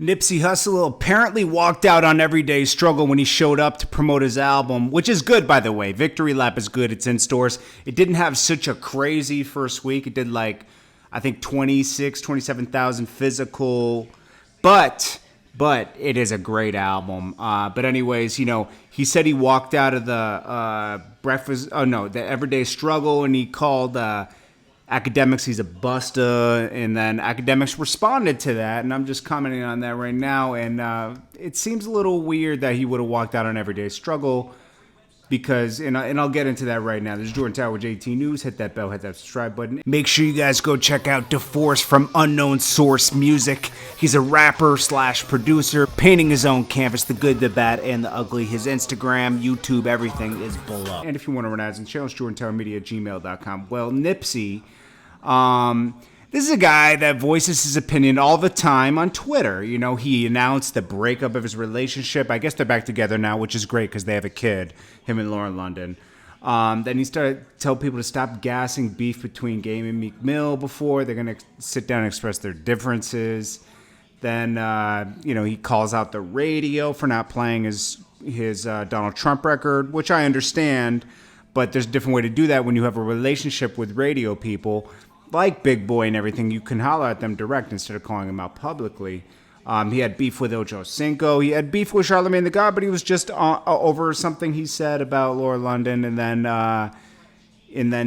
Nipsey Hussle apparently walked out on Everyday Struggle when he showed up to promote his album, which is good, by the way. Victory Lap is good. It's in stores. It didn't have such a crazy first week. It did like, I think 27,000 physical, but it is a great album. But anyways, you know, he said he walked out of the the Everyday Struggle, and he called Akademiks, he's a buster, and then Akademiks responded to that, and I'm just commenting on that right now, and it seems a little weird that he would have walked out on Everyday Struggle, because, and I'll get into that right now. This is Jordan Tower with JT News. Hit that bell, hit that subscribe button. Make sure you guys go check out DaForce from Unknown Source Music. He's a rapper / producer, painting his own canvas, the good, the bad, and the ugly. His Instagram, YouTube, everything is below. And if you want to run ads and channels, jordantowermedia@gmail.com. Well, Nipsey, this is a guy that voices his opinion all the time on Twitter. You know, he announced the breakup of his relationship. I guess they're back together now, which is great because they have a kid, him and Lauren London. Then he started to tell people to stop gassing beef between Game and Meek Mill before. They're going to sit down and express their differences. Then, you know, he calls out the radio for not playing his Donald Trump record, which I understand, but there's a different way to do that when you have a relationship with radio people like Big Boy and everything. You can holler at them direct instead of calling them out publicly. He had beef with Ocho Cinco. He had beef with Charlamagne the God, but he was just over something he said about Laura London, and then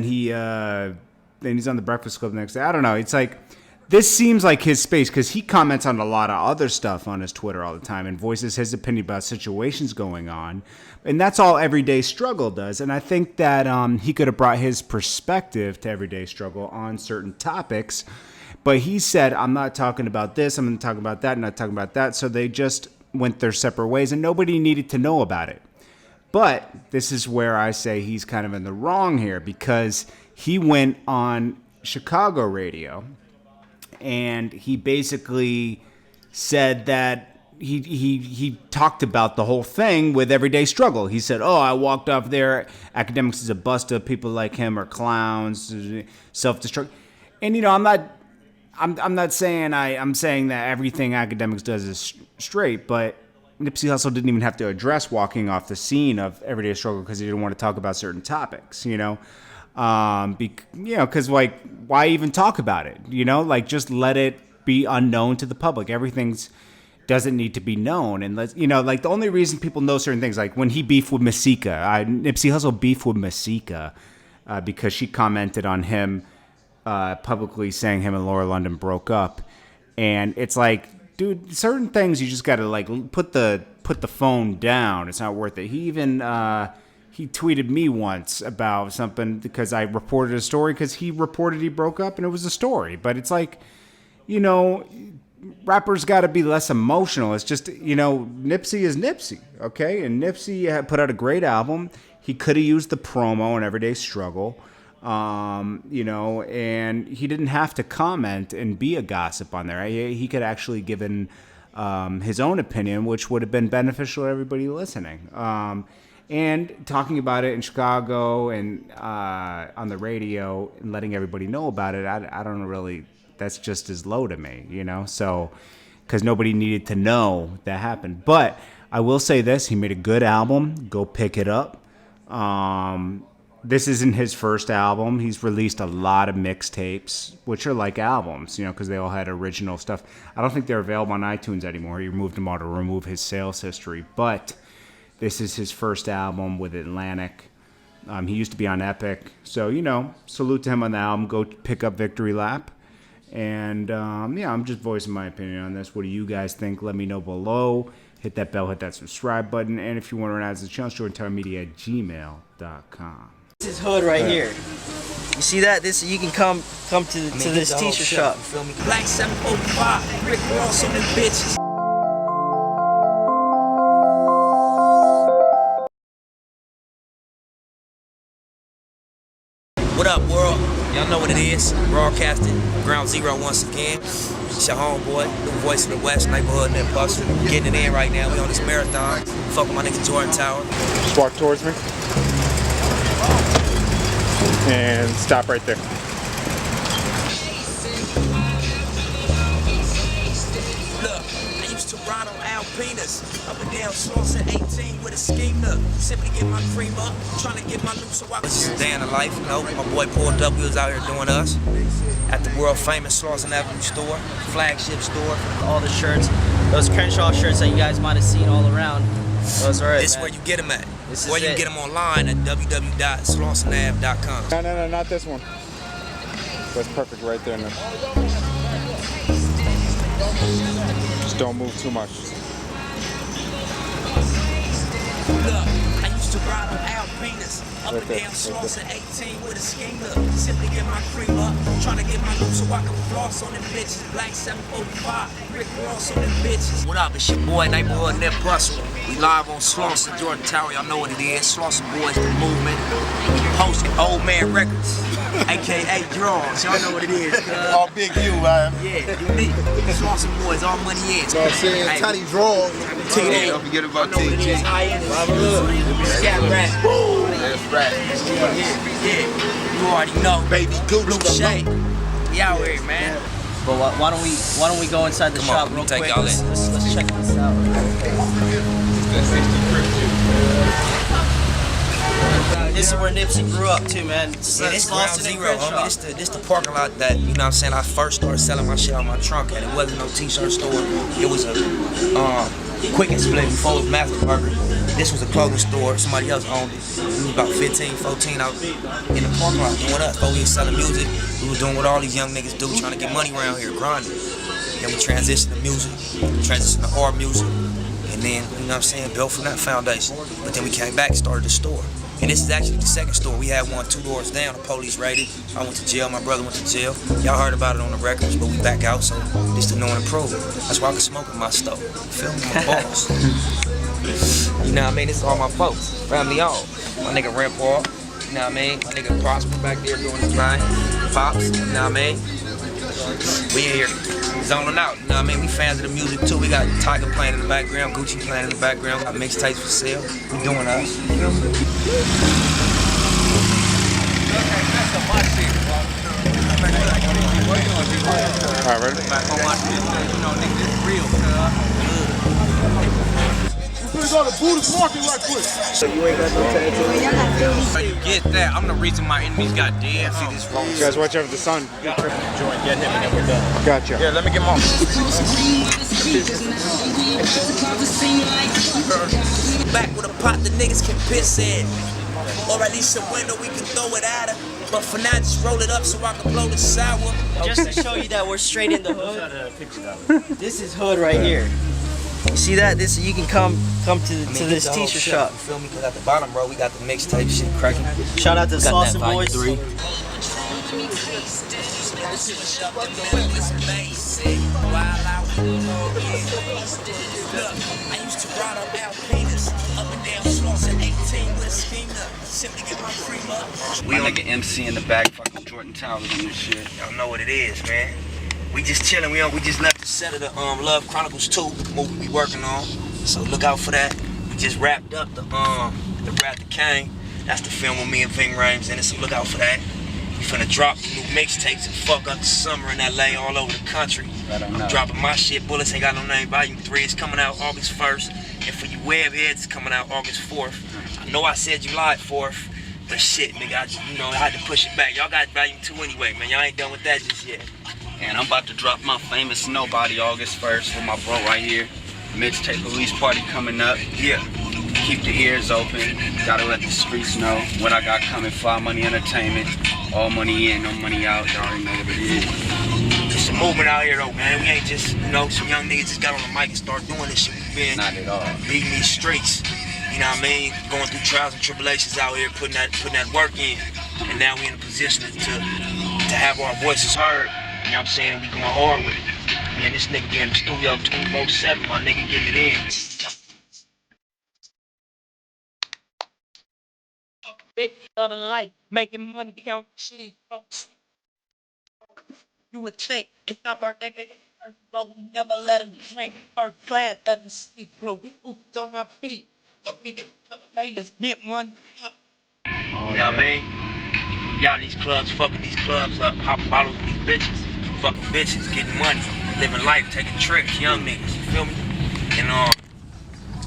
he's on the Breakfast Club the next day. I don't know. It's like, this seems like his space because he comments on a lot of other stuff on his Twitter all the time and voices his opinion about situations going on. And that's all Everyday Struggle does. And I think that he could have brought his perspective to Everyday Struggle on certain topics. But he said, I'm not talking about this, I'm not talking about that, I'm not talking about that. So they just went their separate ways and nobody needed to know about it. But this is where I say he's kind of in the wrong here, because he went on Chicago radio and he basically said that he talked about the whole thing with Everyday Struggle. He said, I walked off there, Akademiks is a buster, people like him are clowns, self-destruct. And, you know, I'm not saying I'm saying that everything Akademiks does is straight, but Nipsey Hussle didn't even have to address walking off the scene of Everyday Struggle because he didn't want to talk about certain topics, you know? Because, like, why even talk about it? You know, like, just let it be unknown to the public. Everything's doesn't need to be known. And let's, you know, like, the only reason people know certain things, like when he beefed with Masika, Nipsey Hussle beefed with Masika because she commented on him publicly saying him and Laura London broke up. And it's like, dude, certain things you just gotta, like, put the phone down. It's not worth it. He even he tweeted me once about something because I reported a story because he reported he broke up and it was a story. But it's like, you know, rappers got to be less emotional. It's just, you know, Nipsey is Nipsey, okay? And Nipsey had put out a great album. He could have used the promo and Everyday Struggle, you know, and he didn't have to comment and be a gossip on there. He could actually given his own opinion, which would have been beneficial to everybody listening. And talking about it in Chicago and on the radio and letting everybody know about it, I don't really, that's just as low to me, you know? So, because nobody needed to know that happened. But I will say this, he made a good album. Go pick it up. This isn't his first album. He's released a lot of mixtapes, which are like albums, you know, because they all had original stuff. I don't think they're available on iTunes anymore. He removed them all to remove his sales history. But this is his first album with Atlantic. He used to be on Epic. So, you know, salute to him on the album. Go pick up Victory Lap. And, yeah, I'm just voicing my opinion on this. What do you guys think? Let me know below. Hit that bell, hit that subscribe button. And if you want to run ads to the channel, jordantowermedia@gmail.com. This is hood right here. You see that? This you can come to this t-shirt shop. Feel me? Black 705, Rick Ross on them bitches. What up, world? Y'all know what it is. Broadcasting, Ground Zero once again. It's your homeboy, new voice of the West, neighborhood and Buster. Getting it in right now. We on this marathon. Fuck with my nigga Jordan Tower. Just walk towards me. And stop right there. Look, I used to ride on Alpinas. Up and down Slauson 18 with a schemer. Simply get my cream up, trying to get my loot so I can. This is a day in the life, you know. My boy pulled up, we was out here doing us. At the world famous Slauson Avenue store, flagship store. All the shirts, those Crenshaw shirts that you guys might have seen all around. Those are it. This is where you get them at. Or you can get them online at www.slausonav.com. No, not this one. That's perfect right there now. Just don't move too much. Look, I used to ride on Alpinas, up and down Slauson 18 with a schemer. Simply get my cream up, trying to get my loot so I can floss on them bitches. Black 745, Rick Ross on them bitches. What up, it's your boy, neighborhood Nipsey Hussle. We live on Slauson, Jordan Tower, y'all know what it is. Slauson Boys, the movement. Posting Old Man Records, aka Draws, y'all know what it is. All big you, man. Yeah, unique. Slauson Boys, all money is. You know what I'm saying? Hey, Tiny draws. TD. Don't forget about TD. Scat rap. That's right. Yeah. You already know. Baby Gucci. Blue shade. We out here, man. But why don't we go inside the shop real quick? Let's check this out. This is where Nipsey grew up too, man. Yeah, this Ground Zero, homie. This the parking lot that, you know what I'm saying, I first started selling my shit on my trunk at. It wasn't no t-shirt store. It was a Quick and Split before it was Master Burger. This was a clothing store. Somebody else owned it. We was about 15, 14 out in the parking lot doing us. Before we was selling music, we was doing what all these young niggas do, trying to get money around here, grinding. Then we transitioned to music, transitioned to art music, and then, you know what I'm saying, built from that foundation. But then we came back and started the store. And this is actually the second store. We had one 2 doors down, the police raided. I went to jail, my brother went to jail. Y'all heard about it on the records, but we back out, so this the new and improved. That's why I can smoke in my stove. Feel me? My balls. You know what I mean? This is all my folks, family owned. My nigga Rent Paul, you know what I mean? My nigga Prosper back there doing his thing. Pops, you know what I mean? We in here zoning out, you know what I mean? We fans of the music too. We got Tiger playing in the background, Gucci playing in the background. We got mixtapes for sale. We doing us. All right, ready? We're going to Buddhist market right quick. So you ain't got no tattoo? So you get that. I'm the reason my enemies got dead. See this road. You guys watch out for the sun. Joint, get him, and then we're done. Gotcha. Yeah, let me get my. Back with a pot the niggas can piss in. Or at least a window we can throw it at her. But for now, just roll it up so I can blow the sour. Just to show you that we're straight in the hood. This is hood right here. You see that? This you can come to this t-shirt shop. You feel me? Cause at the bottom, bro, we got the mixtape shit cracking. Shout out to Slauson Boys. 3. Look, I used to ride on Alpinas, up and down Slauson 18 with a schemer. Simply get my cream up. We like an MC in the back, fucking Jordan Tower on this shit. Y'all know what it is, man. We just chilling. We just left the set of the Love Chronicles 2 movie we working on. So look out for that. We just wrapped up the Wrath of Cain. That's the film with me and Ving Rhames in it. So look out for that. We finna drop the new mixtapes and fuck up the summer in LA all over the country. I'm dropping my shit. Bullets Ain't Got No Name Volume 3 is coming out August 1st. And for you web heads, it's coming out August 4th. I know I said July 4th, but shit, nigga, I had to push it back. Y'all got Volume 2 anyway, man. Y'all ain't done with that just yet. And I'm about to drop my famous Nobody August 1st with my bro right here. Mixtape release party coming up. Yeah. Keep the ears open. Gotta let the streets know what I got coming. Fly Money Entertainment. All money in, no money out. Y'all already know what it is. It's a movement out here though, man. We ain't just, some young niggas just got on the mic and start doing this shit. We've been Not at all. beating these streets. You know what I mean? Going through trials and tribulations out here, putting that work in. And now we in a position to have our voices heard. You know what I'm saying? We going hard with it. Man, this nigga be in the studio 24/7, my nigga getting it in. Big other life, making money count shit, folks. You would think it's not our nigga, never let him drink first class, doesn't sleep, bro. Oops on my feet. They just get one. You know what I mean? Y'all these clubs, fucking these clubs up, popping bottles with these bitches. Fucking bitches, getting money, living life, taking trips, young niggas, you feel me? And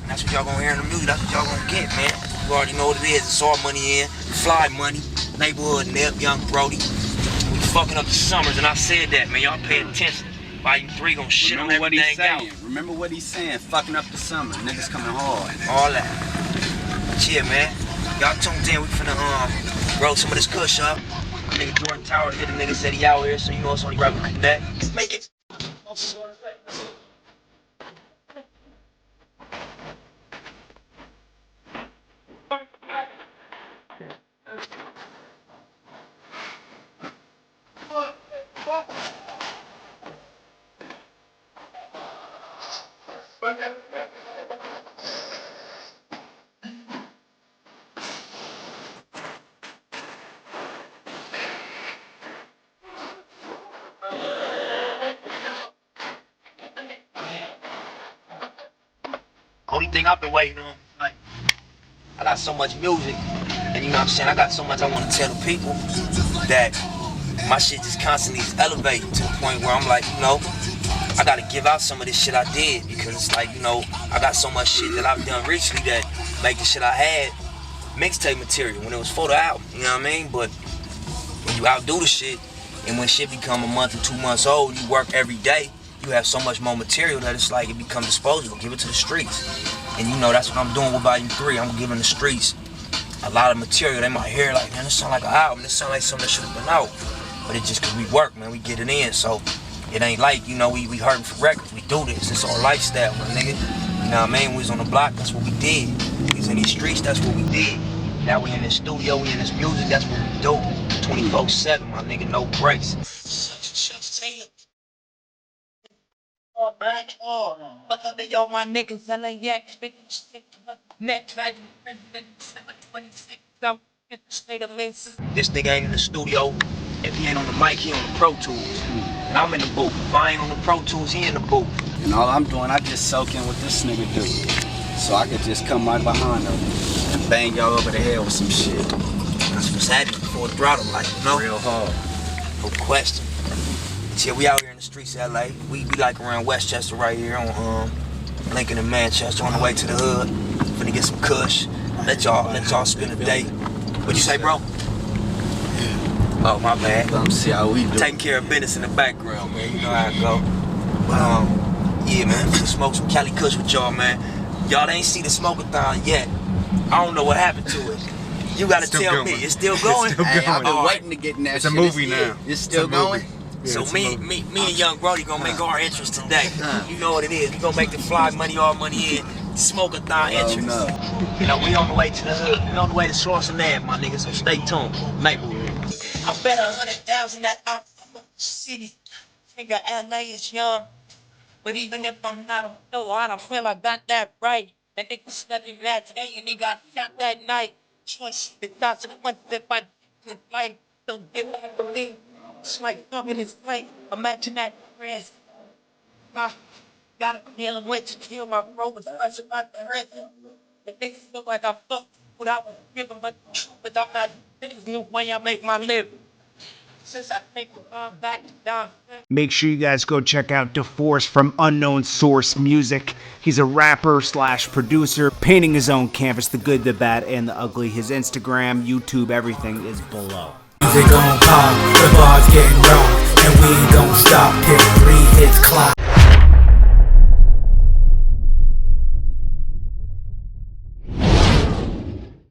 that's what y'all gonna hear in the music. That's what y'all gonna get, man. You already know what it is. It's all money in, fly money, neighborhood Nip, young Brody. We fucking up the summers, and I said that, man. Y'all pay attention. Volume 3 gonna shit on everything out. Remember what he's saying. Fucking up the summer. Niggas coming hard. All that. Yeah, man. Y'all tuned in. We finna roll some of this kush up. Nigga Jordan Tower hit a nigga said he out here, so you know it's only right we connect. Make it. Only thing I've been waiting on, like, I got so much music, and you know what I'm saying, I got so much I want to tell the people that my shit just constantly is elevating to the point where I'm like, you know, I gotta give out some of this shit I did, because it's like, you know, I got so much shit that I've done recently that make the shit I had mixtape material when it was for the album, you know what I mean? But when you outdo the shit, and when shit become a month or 2 months old, you work every day, you have so much more material that it's like it becomes disposable. Give it to the streets. And you know, that's what I'm doing with Volume 3. I'm giving the streets a lot of material. They might hear like, man, this sound like an album. This sound like something that should have been out. But it's just cause we work, man. We get it in. So it ain't like, you know, we hurting for records. We do this. It's our lifestyle, my nigga. You know what I mean? We was on the block, that's what we did. We was in these streets, that's what we did. Now we in this studio, we in this music, that's what we do. 24/7, my nigga, no breaks. Oh, my niggas selling yak, net like 26. This nigga ain't in the studio. If he ain't on the mic, he on the Pro Tools. And I'm in the booth. If I ain't on the Pro Tools, he in the booth. And all I'm doing, I just soak in what this nigga do. So I could just come right behind him and bang y'all over the head with some shit. That's what's happening before the throttle, like, you know? Real hard. No question. But yeah, we out here in the streets of LA. We like around Westchester right here on Lincoln and Manchester on the way to the hood. Finna get some kush. Let y'all spend the day. What'd you say, bro? Oh, my bad. Let me see how we do. Taking care of business in the background, man. You know how it go. But, yeah, man. Finna smoke some Cali Kush with y'all, man. Y'all ain't see the smoke-a-thon yet. I don't know what happened to it. You gotta tell me. It's still going? Hey, I've been waiting to get in that shit. It's a movie now. It's still going? Yeah, so me and Young Brody gonna make our entrance today. You know what it is. We gonna make the fly money, all money in, smoke-a-thon entrance. No. You know, we on the way to the hood. We on the way to Source and Ave, my nigga, so stay tuned. Neighborhood. I bet 100,000 that I'm from the city. Nigga, LA is young. But even if I'm not, I don't feel I got that right. That nigga studied that today and he got shot that night. Choice, the consequence if I did like, don't give I believe. It's like fucking his fight. Imagine that rest. I gotta deal with to kill my bro with fresh about the rest. The niggas feel like I fucked without giving my truth, but I'm not thinking the way I make my living. Since I think back down. Make sure you guys go check out DaForce from Unknown Source Music. He's a rapper / producer, painting his own canvas, the good, the bad, and the ugly. His Instagram, YouTube, everything is below. Music on pop, the bars getting raw, and we don't stop till 3 hits clock.